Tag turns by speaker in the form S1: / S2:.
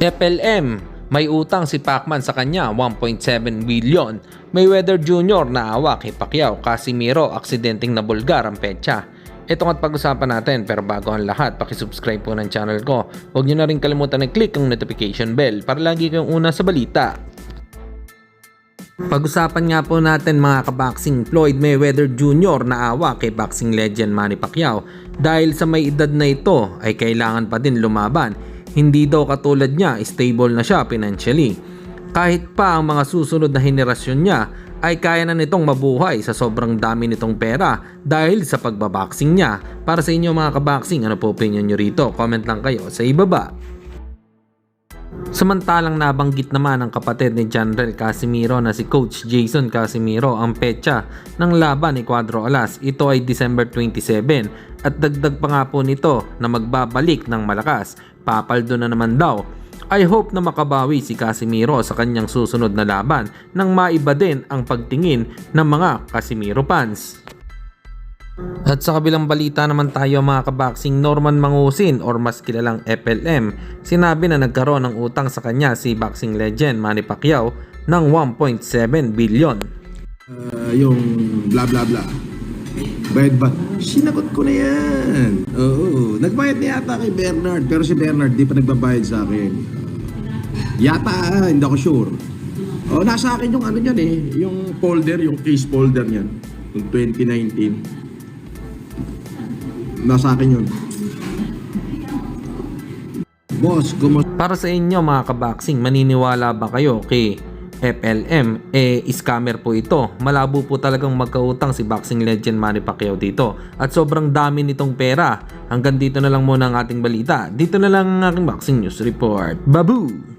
S1: FLM, may utang si Pacman sa kanya 1.7 billion. Mayweather Jr. naawa kay Pacquiao, Casimiro aksidenteng nabulgar ang petsa. Ito nga't pag-usapan natin, pero bago ang lahat, pakisubscribe po ng channel ko. Huwag nyo na rin kalimutan na click ang notification bell para lagi kayong una sa balita. Pag-usapan nga po natin mga kaboxing, Floyd Mayweather Jr. naawa kay boxing legend Manny Pacquiao dahil sa may edad na ito ay kailangan pa din lumaban. Hindi daw katulad niya, stable na siya financially. Kahit pa ang mga susunod na henerasyon niya ay kaya na nitong mabuhay sa sobrang dami nitong pera dahil sa pagbaboxing niya. Para sa inyo mga kaboxing, ano po opinion nyo rito? Comment lang kayo sa ibaba. Samantalang nabanggit naman ng kapatid ni General Casimiro na si Coach Jason Casimiro ang petsa ng laban ni Cuadro Alas. Ito ay December 27 at dagdag pa nga po nito na magbabalik ng malakas. Papaldo na naman daw. I hope na makabawi si Casimiro sa kanyang susunod na laban nang maiba din ang pagtingin ng mga Casimiro fans. At sa kabilang balita naman tayo mga kaboxing, Norman Mangusin or mas kilalang FLM, sinabi na nagkaroon ng utang sa kanya si boxing legend Manny Pacquiao ng 1.7 billion.
S2: Yung bla bla bla. Bayad ba? Sinagot ko na yan. Oo. Nagbayad na yata kay Bernard. Pero si Bernard di pa nagbabayad sa akin. Yata, hindi ako sure. Oh, nasa akin yung ano niyan eh. Yung folder, yung case folder niyan. Yung 2019. Nasa akin yun. Boss,
S1: para sa inyo mga kaboxing, maniniwala ba kayo kay FLM? Scammer po ito. Malabo po talagang magkautang si boxing legend Manny Pacquiao dito. At sobrang dami nitong pera. Hanggang dito na lang muna ang ating balita. Dito na lang ang aking boxing news report. Babu!